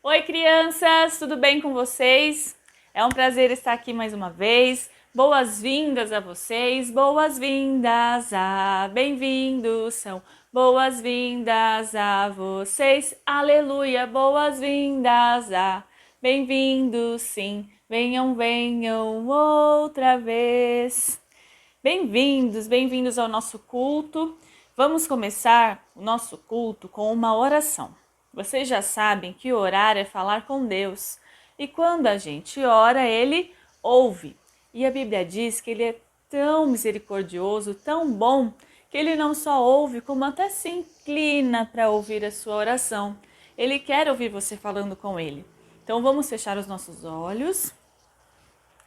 Oi, crianças, tudo bem com vocês? É um prazer estar aqui mais uma vez. Boas-vindas a vocês, boas-vindas a bem-vindos são. Boas-vindas a vocês, aleluia, boas-vindas a bem-vindos, sim. Venham, venham outra vez. Bem-vindos, bem-vindos ao nosso culto. Vamos começar o nosso culto com uma oração. Vocês já sabem que orar é falar com Deus. E quando a gente ora, Ele ouve. E a Bíblia diz que Ele é tão misericordioso, tão bom, que Ele não só ouve, como até se inclina para ouvir a sua oração. Ele quer ouvir você falando com Ele. Então vamos fechar os nossos olhos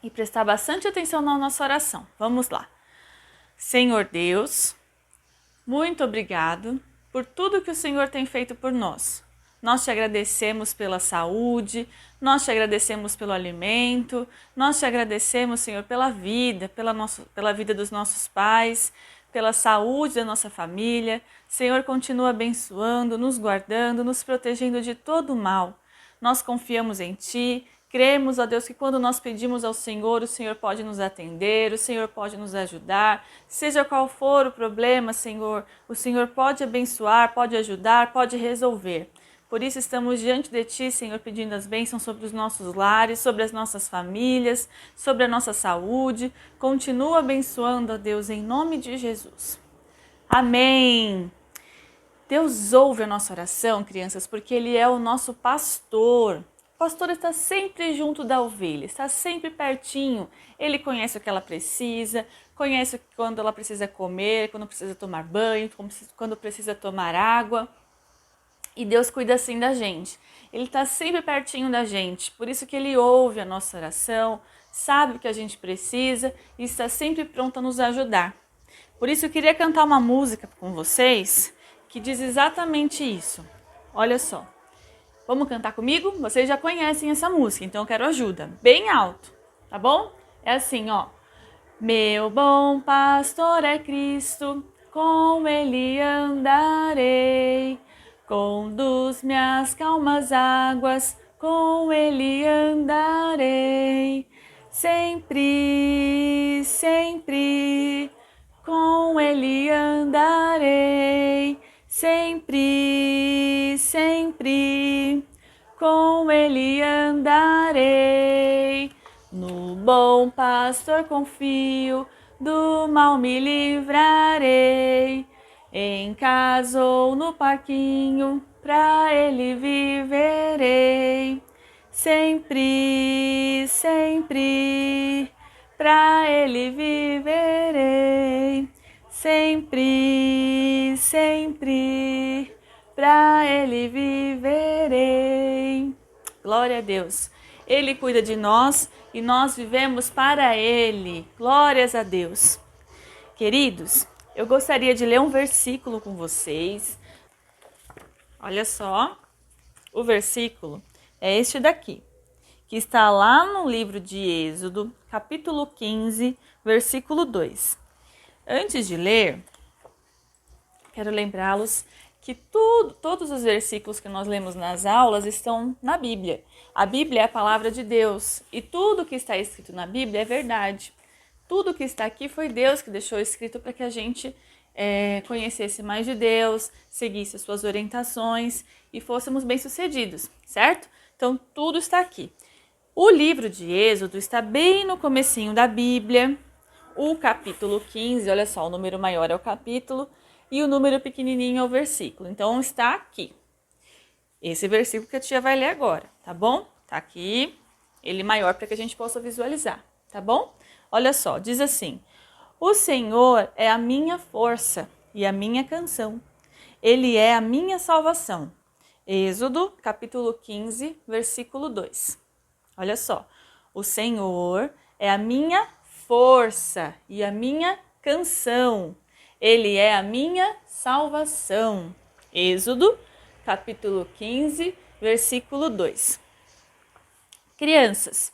e prestar bastante atenção na nossa oração. Vamos lá. Senhor Deus, muito obrigado por tudo que o Senhor tem feito por nós. Nós te agradecemos pela saúde, nós te agradecemos pelo alimento, nós te agradecemos, Senhor, pela vida, pela vida dos nossos pais, pela saúde da nossa família. Senhor, continua abençoando, nos guardando, nos protegendo de todo o mal. Nós confiamos em Ti. Cremos, ó Deus, que quando nós pedimos ao Senhor, o Senhor pode nos atender, o Senhor pode nos ajudar. Seja qual for o problema, Senhor, o Senhor pode abençoar, pode ajudar, pode resolver. Por isso estamos diante de Ti, Senhor, pedindo as bênçãos sobre os nossos lares, sobre as nossas famílias, sobre a nossa saúde. Continua abençoando, ó Deus, em nome de Jesus. Amém! Deus ouve a nossa oração, crianças, porque Ele é o nosso pastor. O pastor está sempre junto da ovelha, está sempre pertinho. Ele conhece o que ela precisa, conhece quando ela precisa comer, quando precisa tomar banho, quando precisa tomar água. E Deus cuida assim da gente. Ele está sempre pertinho da gente, por isso que Ele ouve a nossa oração, sabe o que a gente precisa e está sempre pronto a nos ajudar. Por isso eu queria cantar uma música com vocês que diz exatamente isso. Olha só. Vamos cantar comigo? Vocês já conhecem essa música, então eu quero ajuda. Bem alto, tá bom? É assim, ó. Meu bom pastor é Cristo, com Ele andarei. Conduz-me às calmas águas, com Ele andarei. Sempre, sempre, com Ele andarei. Sempre, sempre, com Ele andarei. No bom pastor confio, do mal me livrarei. Em casa ou no parquinho, pra Ele viverei. Sempre, sempre, pra Ele viverei. Sempre, sempre, pra Ele viverei. Glória a Deus. Ele cuida de nós e nós vivemos para Ele. Glórias a Deus. Queridos, eu gostaria de ler um versículo com vocês. Olha só, o versículo é este daqui, que está lá no livro de Êxodo, capítulo 15, versículo 2. Antes de ler, quero lembrá-los que todos os versículos que nós lemos nas aulas estão na Bíblia. A Bíblia é a palavra de Deus e tudo que está escrito na Bíblia é verdade. Tudo que está aqui foi Deus que deixou escrito para que a gente conhecesse mais de Deus, seguisse as suas orientações e fôssemos bem-sucedidos, certo? Então, tudo está aqui. O livro de Êxodo está bem no comecinho da Bíblia. O capítulo 15, olha só, o número maior é o capítulo e o número pequenininho é o versículo. Então, está aqui. Esse versículo que a tia vai ler agora, tá bom? Tá aqui, ele maior para que a gente possa visualizar, tá bom? Olha só, diz assim: o Senhor é a minha força e a minha canção. Ele é a minha salvação. Êxodo, capítulo 15, versículo 2. Olha só, o Senhor é a minha força e a minha canção. Ele é a minha salvação. Êxodo, capítulo 15, versículo 2. Crianças,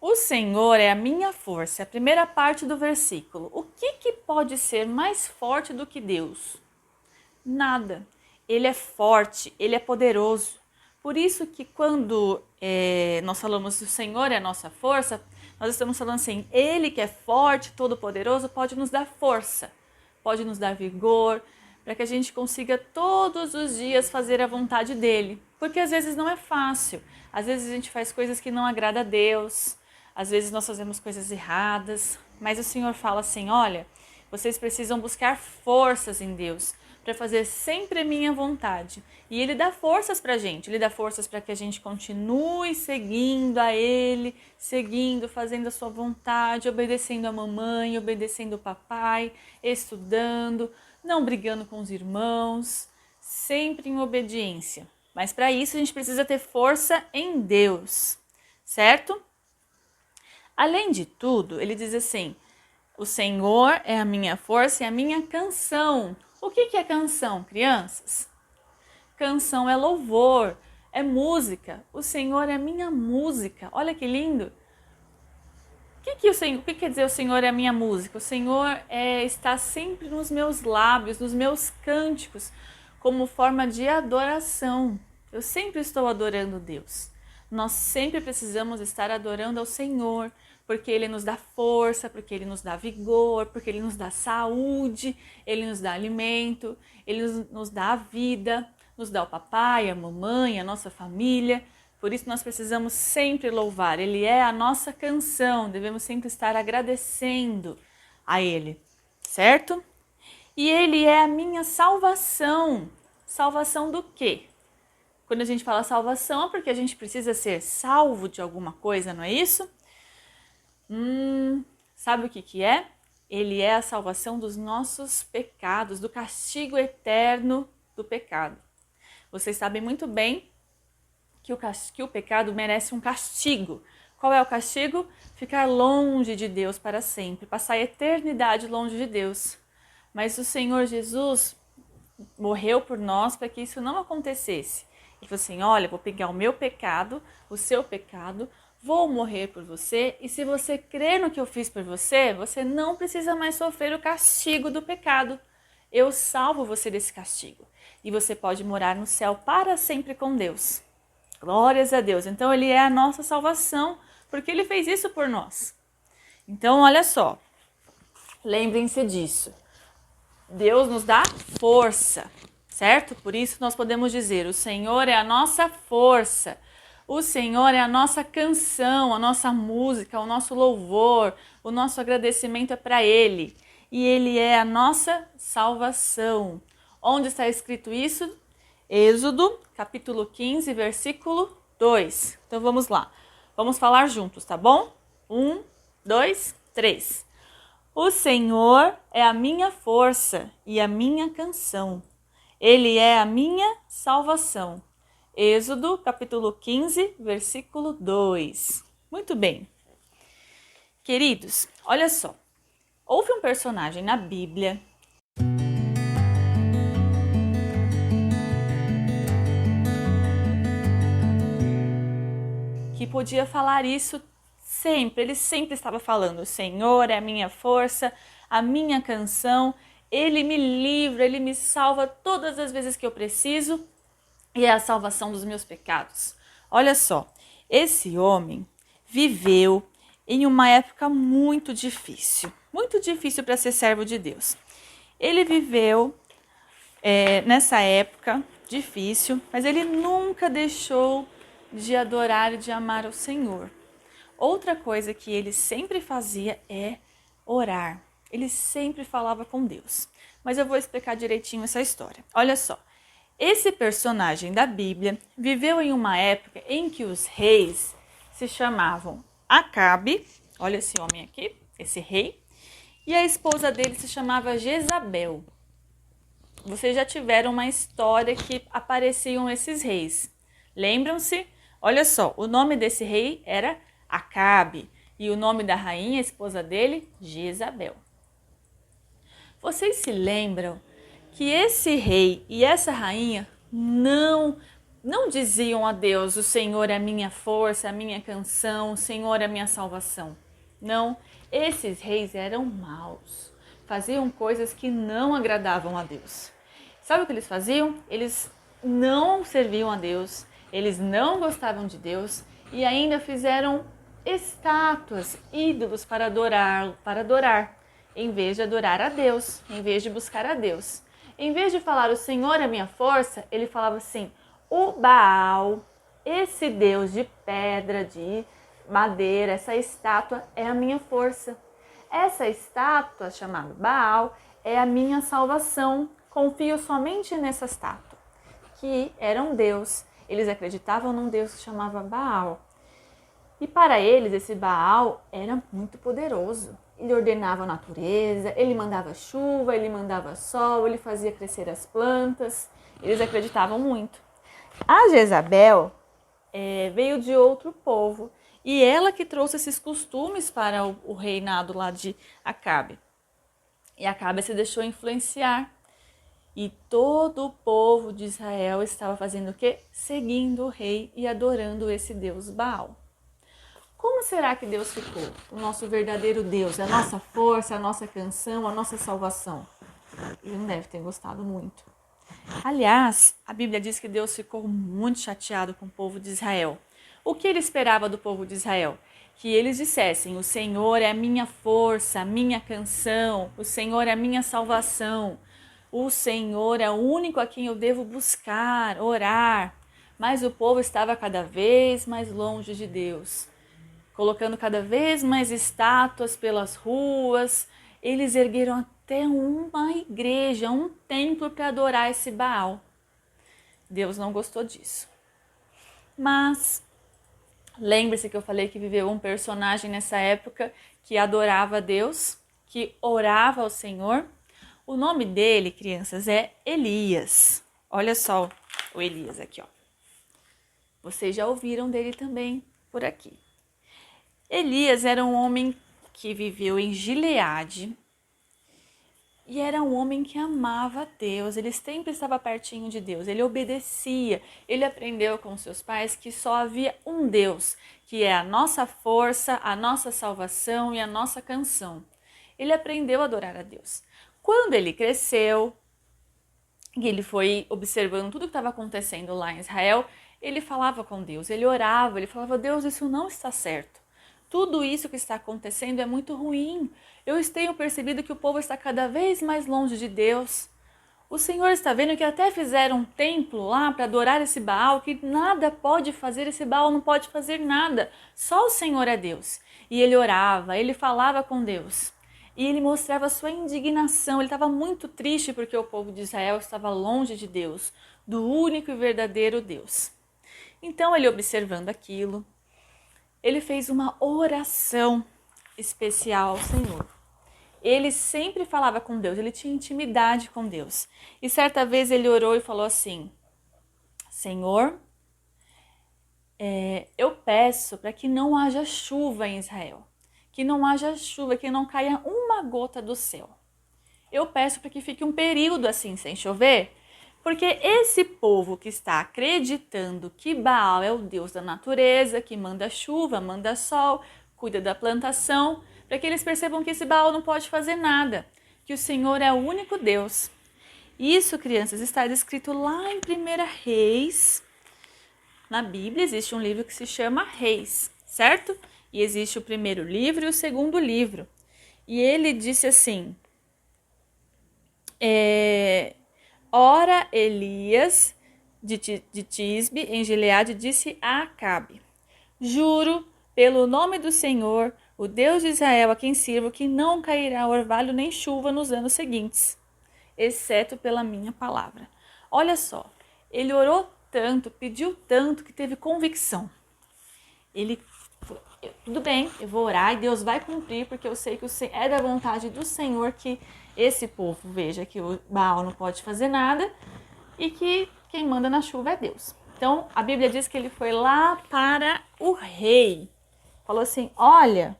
o Senhor é a minha força, é a primeira parte do versículo. O que pode ser mais forte do que Deus? Nada. Ele é forte, Ele é poderoso. Por isso que quando nós falamos que o Senhor é a nossa força, nós estamos falando assim, Ele que é forte, todo-poderoso, pode nos dar força, pode nos dar vigor, para que a gente consiga todos os dias fazer a vontade dEle. Porque às vezes não é fácil, às vezes a gente faz coisas que não agrada a Deus, às vezes nós fazemos coisas erradas, mas o Senhor fala assim, olha, vocês precisam buscar forças em Deus, para fazer sempre a minha vontade. E Ele dá forças para a gente, Ele dá forças para que a gente continue seguindo a Ele, seguindo, fazendo a sua vontade, obedecendo a mamãe, obedecendo o papai, estudando, não brigando com os irmãos, sempre em obediência. Mas para isso a gente precisa ter força em Deus, certo? Além de tudo, ele diz assim, o Senhor é a minha força e a minha canção. O que é canção, crianças? Canção é louvor, é música. O Senhor é minha música. Olha que lindo. O que quer dizer o Senhor é a minha música? O Senhor está sempre nos meus lábios, nos meus cânticos, como forma de adoração. Eu sempre estou adorando Deus. Nós sempre precisamos estar adorando ao Senhor, porque Ele nos dá força, porque Ele nos dá vigor, porque Ele nos dá saúde, Ele nos dá alimento, Ele nos dá a vida, nos dá o papai, a mamãe, a nossa família. Por isso nós precisamos sempre louvar. Ele é a nossa canção, devemos sempre estar agradecendo a Ele, certo? E Ele é a minha salvação. Salvação do quê? Quando a gente fala salvação é porque a gente precisa ser salvo de alguma coisa, não é isso? Sabe o que é? Ele é a salvação dos nossos pecados, do castigo eterno do pecado. Vocês sabem muito bem que o pecado merece um castigo. Qual é o castigo? Ficar longe de Deus para sempre, passar a eternidade longe de Deus. Mas o Senhor Jesus morreu por nós para que isso não acontecesse. Ele falou assim, olha, vou pegar o meu pecado, o seu pecado, vou morrer por você, e se você crer no que eu fiz por você, você não precisa mais sofrer o castigo do pecado. Eu salvo você desse castigo. E você pode morar no céu para sempre com Deus. Glórias a Deus. Então Ele é a nossa salvação, porque Ele fez isso por nós. Então, olha só, lembrem-se disso. Deus nos dá força, certo? Por isso nós podemos dizer, o Senhor é a nossa força. O Senhor é a nossa canção, a nossa música, o nosso louvor, o nosso agradecimento é para Ele. E Ele é a nossa salvação. Onde está escrito isso? Êxodo, capítulo 15, versículo 2. Então vamos lá. Vamos falar juntos, tá bom? 1, 2, 3. O Senhor é a minha força e a minha canção. Ele é a minha salvação. Êxodo, capítulo 15, versículo 2. Muito bem. Queridos, olha só. Houve um personagem na Bíblia que podia falar isso sempre. Ele sempre estava falando, o Senhor é a minha força, a minha canção. Ele me livra, Ele me salva todas as vezes que eu preciso. E é a salvação dos meus pecados. Olha só, esse homem viveu em uma época muito difícil para ser servo de Deus. Ele viveu nessa época difícil, mas ele nunca deixou de adorar e de amar o Senhor. Outra coisa que ele sempre fazia é orar. Ele sempre falava com Deus. Mas eu vou explicar direitinho essa história. Olha só. Esse personagem da Bíblia viveu em uma época em que os reis se chamavam Acabe, olha esse homem aqui, esse rei, e a esposa dele se chamava Jezabel. Vocês já tiveram uma história que apareciam esses reis. Lembram-se? Olha só, o nome desse rei era Acabe e o nome da rainha, a esposa dele, Jezabel. Vocês se lembram que esse rei e essa rainha não diziam a Deus, o Senhor é a minha força, a minha canção, o Senhor é a minha salvação. Não, esses reis eram maus, faziam coisas que não agradavam a Deus. Sabe o que eles faziam? Eles não serviam a Deus, Eles não gostavam de Deus e ainda fizeram estátuas, ídolos para adorar, em vez de adorar a Deus, em vez de buscar a Deus. Em vez de falar o Senhor é minha força, ele falava assim, o Baal, esse Deus de pedra, de madeira, essa estátua é a minha força. Essa estátua chamada Baal é a minha salvação. Confio somente nessa estátua, que era um Deus. Eles acreditavam num Deus que chamava Baal. E para eles, esse Baal era muito poderoso. Ele ordenava a natureza, ele mandava chuva, ele mandava sol, ele fazia crescer as plantas. Eles acreditavam muito. A Jezabel veio de outro povo e ela que trouxe esses costumes para o reinado lá de Acabe. E Acabe se deixou influenciar. E todo o povo de Israel estava fazendo o quê? Seguindo o rei e adorando esse Deus Baal. Como será que Deus ficou? O nosso verdadeiro Deus, a nossa força, a nossa canção, a nossa salvação. Ele não deve ter gostado muito. Aliás, a Bíblia diz que Deus ficou muito chateado com o povo de Israel. O que ele esperava do povo de Israel? Que eles dissessem, o Senhor é a minha força, a minha canção, o Senhor é a minha salvação, o Senhor é o único a quem eu devo buscar, orar. Mas o povo estava cada vez mais longe de Deus, colocando cada vez mais estátuas pelas ruas. Eles ergueram até uma igreja, um templo para adorar esse Baal. Deus não gostou disso. Mas lembre-se que eu falei que viveu um personagem nessa época que adorava a Deus, que orava ao Senhor. O nome dele, crianças, é Elias. Olha só o Elias aqui, ó. Vocês já ouviram dele também por aqui. Elias era um homem que viveu em Gileade e era um homem que amava a Deus. Ele sempre estava pertinho de Deus, ele obedecia. Ele aprendeu com seus pais que só havia um Deus, que é a nossa força, a nossa salvação e a nossa canção. Ele aprendeu a adorar a Deus. Quando ele cresceu e ele foi observando tudo que estava acontecendo lá em Israel, ele falava com Deus, ele orava, ele falava, Deus, isso não está certo. Tudo isso que está acontecendo é muito ruim. Eu tenho percebido que o povo está cada vez mais longe de Deus. O Senhor está vendo que até fizeram um templo lá para adorar esse Baal, que nada pode fazer, esse Baal não pode fazer nada. Só o Senhor é Deus. E ele orava, ele falava com Deus. E ele mostrava sua indignação. Ele estava muito triste porque o povo de Israel estava longe de Deus, do único e verdadeiro Deus. Então ele, observando aquilo, ele fez uma oração especial ao Senhor. Ele sempre falava com Deus, ele tinha intimidade com Deus. E certa vez ele orou e falou assim, Senhor, eu peço para que não haja chuva em Israel. Que não haja chuva, que não caia uma gota do céu. Eu peço para que fique um período assim, sem chover, porque esse povo que está acreditando que Baal é o Deus da natureza, que manda chuva, manda sol, cuida da plantação, para que eles percebam que esse Baal não pode fazer nada, que o Senhor é o único Deus. Isso, crianças, está descrito lá em 1 Reis. Na Bíblia existe um livro que se chama Reis, certo? E existe o primeiro livro e o segundo livro. E ele disse assim, Ora, Elias de Tisbe, em Gileade, disse a Acabe, juro pelo nome do Senhor, o Deus de Israel a quem sirvo, que não cairá orvalho nem chuva nos anos seguintes, exceto pela minha palavra. Olha só, ele orou tanto, pediu tanto, que teve convicção. Ele, tudo bem, eu vou orar e Deus vai cumprir, porque eu sei que é da vontade do Senhor que esse povo veja que o Baal não pode fazer nada e que quem manda na chuva é Deus. Então, a Bíblia diz que ele foi lá para o rei. Falou assim, olha,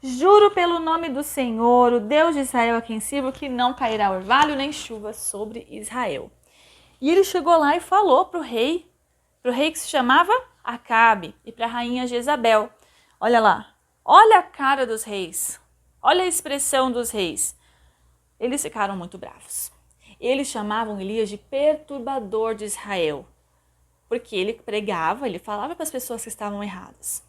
juro pelo nome do Senhor, o Deus de Israel a quem sirvo, que não cairá orvalho nem chuva sobre Israel. E ele chegou lá e falou para o rei que se chamava Acabe e para a rainha Jezabel. Olha lá, olha a cara dos reis, olha a expressão dos reis. Eles ficaram muito bravos. Eles chamavam Elias de perturbador de Israel, porque ele pregava, ele falava para as pessoas que estavam erradas.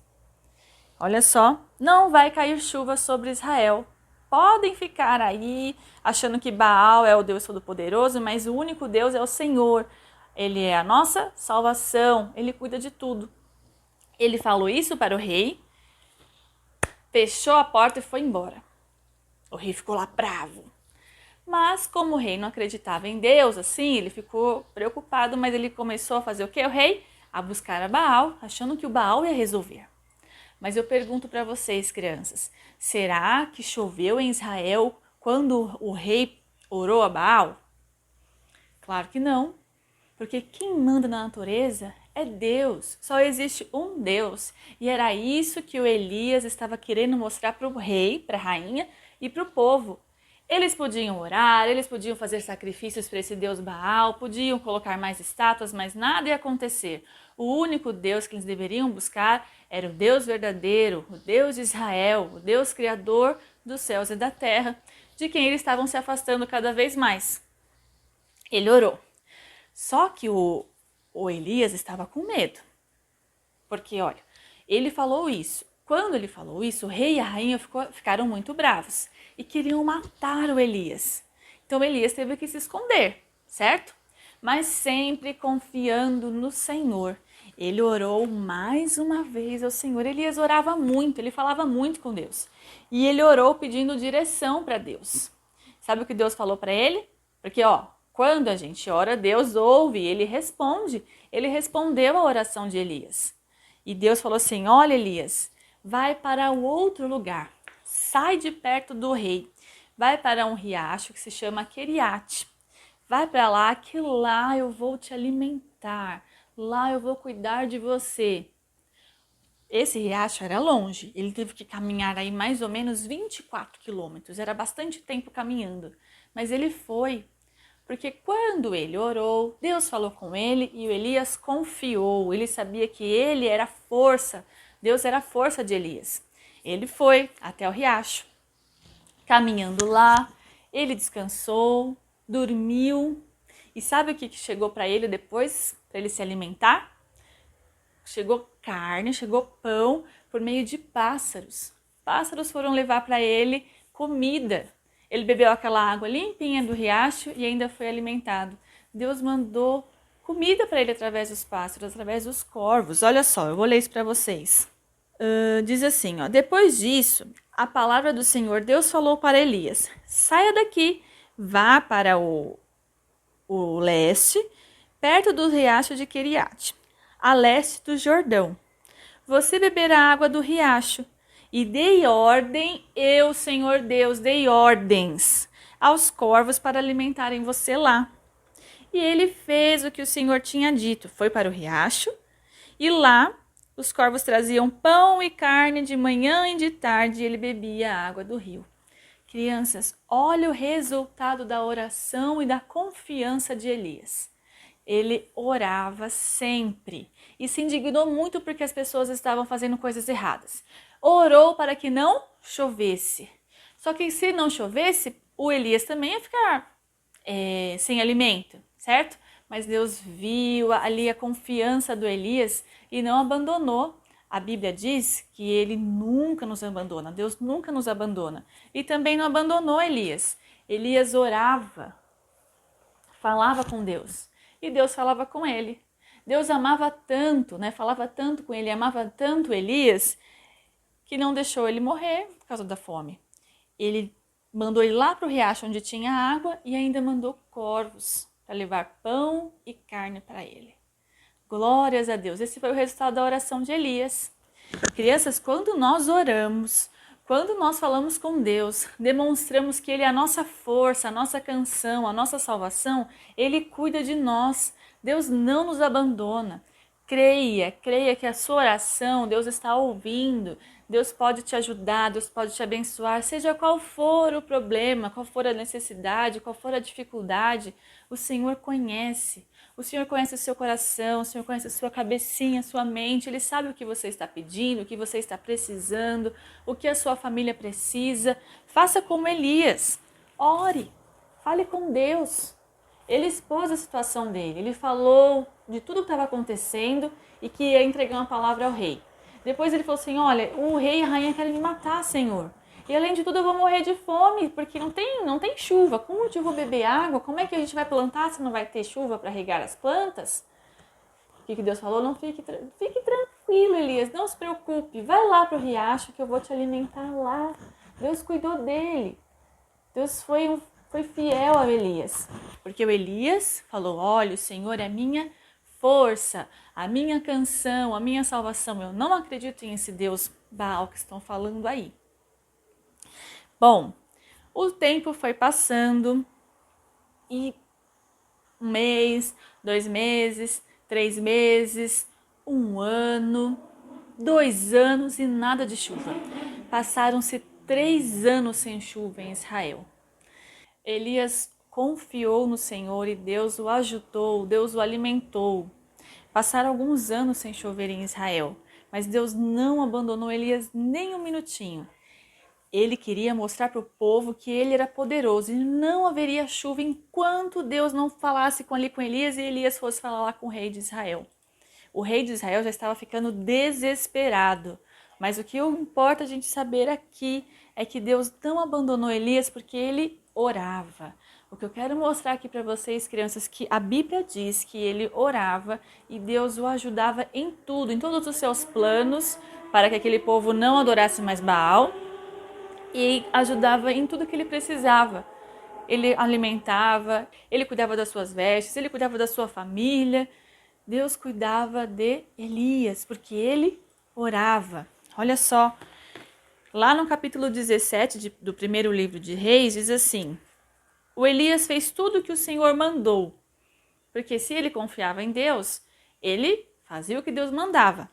Olha só, não vai cair chuva sobre Israel. Podem ficar aí achando que Baal é o Deus Todo-Poderoso, mas o único Deus é o Senhor. Ele é a nossa salvação, ele cuida de tudo. Ele falou isso para o rei, fechou a porta e foi embora. O rei ficou lá bravo. Mas como o rei não acreditava em Deus, assim, ele ficou preocupado, mas ele começou a fazer o quê? O rei? A buscar a Baal, achando que o Baal ia resolver. Mas eu pergunto para vocês, crianças, será que choveu em Israel quando o rei orou a Baal? Claro que não, porque quem manda na natureza é Deus, só existe um Deus. E era isso que o Elias estava querendo mostrar para o rei, para a rainha e para o povo. Eles podiam orar, eles podiam fazer sacrifícios para esse Deus Baal, podiam colocar mais estátuas, mas nada ia acontecer. O único Deus que eles deveriam buscar era o Deus verdadeiro, o Deus de Israel, o Deus criador dos céus e da terra, de quem eles estavam se afastando cada vez mais. Ele orou. Só que o Elias estava com medo, porque olha, ele falou isso. Quando ele falou isso, o rei e a rainha ficaram muito bravos e queriam matar o Elias. Então Elias teve que se esconder, certo? Mas sempre confiando no Senhor. Ele orou mais uma vez ao Senhor. Elias orava muito, ele falava muito com Deus. E ele orou pedindo direção para Deus. Sabe o que Deus falou para ele? Porque, quando a gente ora, Deus ouve, ele responde. Ele respondeu a oração de Elias. E Deus falou assim: olha, Elias, vai para o outro lugar, sai de perto do rei, vai para um riacho que se chama Queriate. Vai para lá, que lá eu vou te alimentar, lá eu vou cuidar de você. Esse riacho era longe, ele teve que caminhar aí mais ou menos 24 quilômetros, era bastante tempo caminhando, mas ele foi. Porque quando ele orou, Deus falou com ele e o Elias confiou. Ele sabia que ele era a força, Deus era a força de Elias. Ele foi até o riacho. Caminhando lá, ele descansou, dormiu. E sabe o que chegou para ele depois, para ele se alimentar? Chegou carne, chegou pão por meio de pássaros. Pássaros foram levar para ele comida. Ele bebeu aquela água limpinha do riacho e ainda foi alimentado. Deus mandou comida para ele através dos pássaros, através dos corvos. Olha só, eu vou ler isso para vocês. Diz assim, depois disso, a palavra do Senhor Deus falou para Elias: saia daqui, vá para o leste, perto do riacho de Queriate, a leste do Jordão. Você beberá a água do riacho. E dei ordem, eu, Senhor Deus, dei ordens aos corvos para alimentarem você lá. E ele fez o que o Senhor tinha dito, foi para o riacho, e lá os corvos traziam pão e carne de manhã e de tarde, e ele bebia a água do rio. Crianças, olha o resultado da oração e da confiança de Elias. Ele orava sempre e se indignou muito porque as pessoas estavam fazendo coisas erradas. Orou para que não chovesse. Só que se não chovesse, o Elias também ia ficar sem alimento, certo? Mas Deus viu ali a confiança do Elias e não abandonou. A Bíblia diz que ele nunca nos abandona, Deus nunca nos abandona. E também não abandonou Elias. Elias orava, falava com Deus e Deus falava com ele. Deus amava tanto, falava tanto com ele, amava tanto Elias, que não deixou ele morrer por causa da fome. Ele mandou ele lá para o riacho onde tinha água e ainda mandou corvos para levar pão e carne para ele. Glórias a Deus. Esse foi o resultado da oração de Elias. Crianças, quando nós oramos, quando nós falamos com Deus, demonstramos que Ele é a nossa força, a nossa canção, a nossa salvação, Ele cuida de nós. Deus não nos abandona. Creia que a sua oração, Deus está ouvindo. Deus pode te ajudar, Deus pode te abençoar, seja qual for o problema, qual for a necessidade, qual for a dificuldade, o Senhor conhece. O Senhor conhece o seu coração, o Senhor conhece a sua cabecinha, a sua mente, Ele sabe o que você está pedindo, o que você está precisando, o que a sua família precisa. Faça como Elias, ore, fale com Deus. Ele expôs a situação dele, ele falou de tudo que estava acontecendo e que ia entregar uma palavra ao rei. Depois ele falou assim, olha, o rei e a rainha querem me matar, Senhor. E além de tudo eu vou morrer de fome, porque não tem chuva. Como eu vou beber água? Como é que a gente vai plantar se não vai ter chuva para regar as plantas? O que Deus falou? Não fique tranquilo, Elias, não se preocupe. Vai lá para o riacho que eu vou te alimentar lá. Deus cuidou dele. Deus foi fiel a Elias. Porque o Elias falou, olha, o Senhor é a minha força, a minha canção, a minha salvação. Eu não acredito em esse Deus Baal que estão falando aí. Bom, o tempo foi passando e 1 mês, 2 meses, 3 meses, 1 ano, 2 anos e nada de chuva. Passaram-se 3 anos sem chuva em Israel. Elias confiou no Senhor e Deus o ajudou, Deus o alimentou. Passaram alguns anos sem chover em Israel, mas Deus não abandonou Elias nem um minutinho. Ele queria mostrar para o povo que ele era poderoso e não haveria chuva enquanto Deus não falasse com Elias e Elias fosse falar lá com o rei de Israel. O rei de Israel já estava ficando desesperado, mas o que importa a gente saber aqui é que Deus não abandonou Elias porque ele orava. O que eu quero mostrar aqui para vocês, crianças, que a Bíblia diz que ele orava e Deus o ajudava em tudo, em todos os seus planos, para que aquele povo não adorasse mais Baal, e ajudava em tudo que ele precisava. Ele alimentava, ele cuidava das suas vestes, ele cuidava da sua família. Deus cuidava de Elias, porque ele orava. Olha só, lá no capítulo 17 do primeiro livro de Reis, diz assim, o Elias fez tudo o que o Senhor mandou, porque se ele confiava em Deus, ele fazia o que Deus mandava.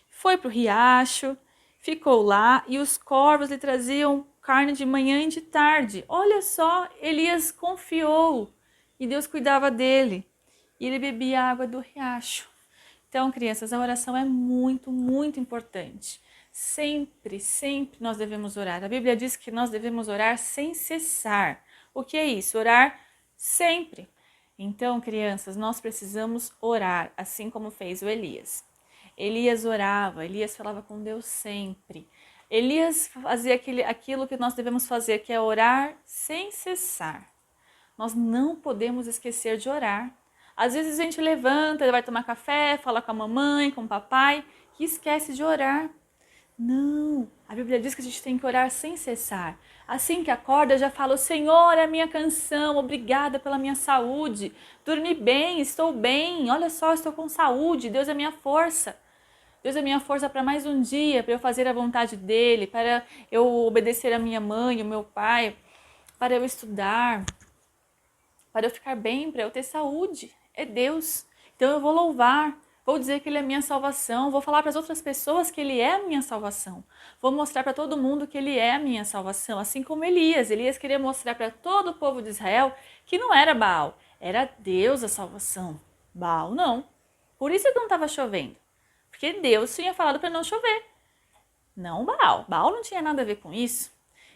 Foi para o riacho, ficou lá e os corvos lhe traziam carne de manhã e de tarde. Olha só, Elias confiou e Deus cuidava dele. E ele bebia a água do riacho. Então, crianças, a oração é muito, muito importante. Sempre, sempre nós devemos orar. A Bíblia diz que nós devemos orar sem cessar. O que é isso? Orar sempre. Então, crianças, nós precisamos orar, assim como fez o Elias. Elias orava, Elias falava com Deus sempre. Elias fazia aquilo que nós devemos fazer, que é orar sem cessar. Nós não podemos esquecer de orar. Às vezes a gente levanta, vai tomar café, fala com a mamãe, com o papai, e esquece de orar. Não, a Bíblia diz que a gente tem que orar sem cessar. Assim que acorda, já fala, o Senhor é a minha canção, obrigada pela minha saúde. Dormi bem, estou bem, olha só, estou com saúde, Deus é minha força. Deus é minha força para mais um dia, para eu fazer a vontade dEle, para eu obedecer a minha mãe, o meu pai, para eu estudar, para eu ficar bem, para eu ter saúde. É Deus. Então eu vou louvar, vou dizer que Ele é minha salvação, vou falar para as outras pessoas que Ele é a minha salvação. Vou mostrar para todo mundo que Ele é a minha salvação, assim como Elias. Elias queria mostrar para todo o povo de Israel que não era Baal, era Deus a salvação. Baal não. Por isso que não estava chovendo. Porque Deus tinha falado para não chover. Não Baal. Baal não tinha nada a ver com isso.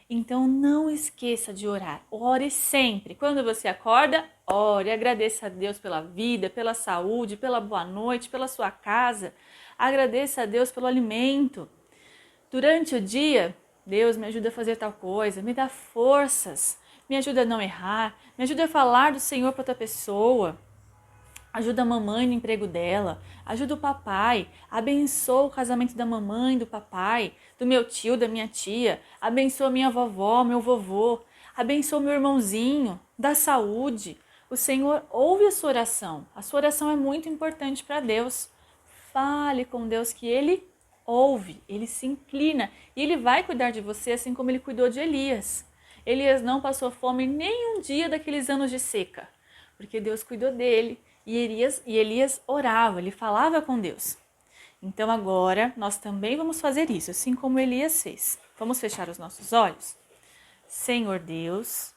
Então não esqueça de orar. Ore sempre. Quando você acorda, ore. Agradeça a Deus pela vida, pela saúde, pela boa noite, pela sua casa. Agradeça a Deus pelo alimento. Durante o dia, Deus me ajuda a fazer tal coisa, me dá forças, me ajuda a não errar, me ajuda a falar do Senhor para outra pessoa. Ajuda a mamãe no emprego dela, ajuda o papai, abençoa o casamento da mamãe, do papai, do meu tio, da minha tia, abençoa minha vovó, meu vovô, abençoa meu irmãozinho, dá saúde. O Senhor ouve a sua oração é muito importante para Deus. Fale com Deus que Ele ouve, Ele se inclina e Ele vai cuidar de você assim como Ele cuidou de Elias. Elias não passou fome nem um dia daqueles anos de seca, porque Deus cuidou dele. E Elias orava, ele falava com Deus. Então agora nós também vamos fazer isso, assim como Elias fez. Vamos fechar os nossos olhos? Senhor Deus,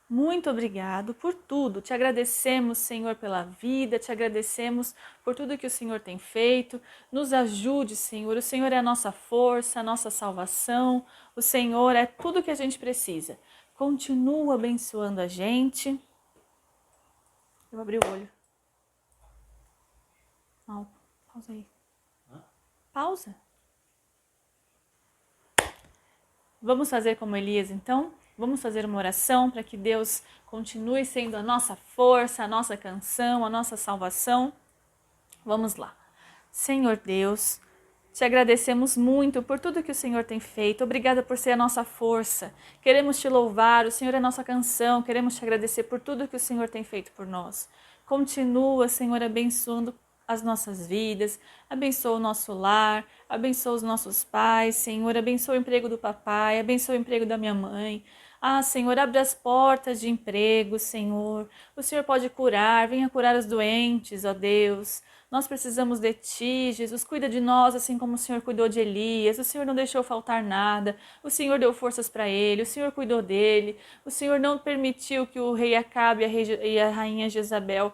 muito obrigado por tudo. Te agradecemos, Senhor, pela vida, te agradecemos por tudo que o Senhor tem feito. Nos ajude, Senhor. O Senhor é a nossa força, a nossa salvação. O Senhor é tudo que a gente precisa. Continua abençoando a gente. Eu abri o olho. Não, pausa aí. Pausa. Vamos fazer como Elias, então? Vamos fazer uma oração para que Deus continue sendo a nossa força, a nossa canção, a nossa salvação. Vamos lá. Senhor Deus, te agradecemos muito por tudo que o Senhor tem feito. Obrigada por ser a nossa força. Queremos te louvar, o Senhor é a nossa canção. Queremos te agradecer por tudo que o Senhor tem feito por nós. Continua, Senhor, abençoando as nossas vidas, abençoa o nosso lar, abençoa os nossos pais, Senhor, abençoa o emprego do papai, abençoa o emprego da minha mãe. Ah, Senhor, abre as portas de emprego, Senhor. O Senhor pode curar, venha curar os doentes, ó Deus. Nós precisamos de Ti, Jesus, cuida de nós assim como o Senhor cuidou de Elias. O Senhor não deixou faltar nada, o Senhor deu forças para ele, o Senhor cuidou dele. O Senhor não permitiu que o rei Acabe e a rainha Jezabel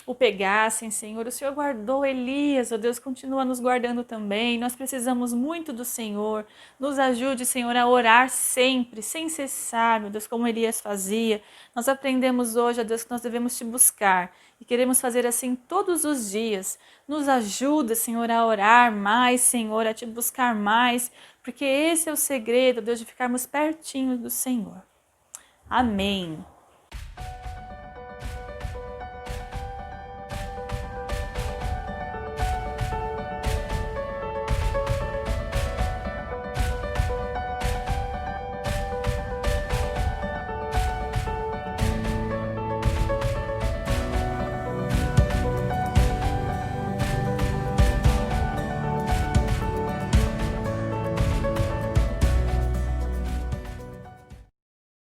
o pegassem, Senhor. O Senhor guardou Elias, ó Deus, continua nos guardando também. Nós precisamos muito do Senhor. Nos ajude, Senhor, a orar sempre, sem cessar, meu Deus, como Elias fazia. Nós aprendemos hoje, ó Deus, que nós devemos te buscar e queremos fazer assim todos os dias. Nos ajuda, Senhor, a orar mais, Senhor, a te buscar mais, porque esse é o segredo, Deus, de ficarmos pertinho do Senhor. Amém.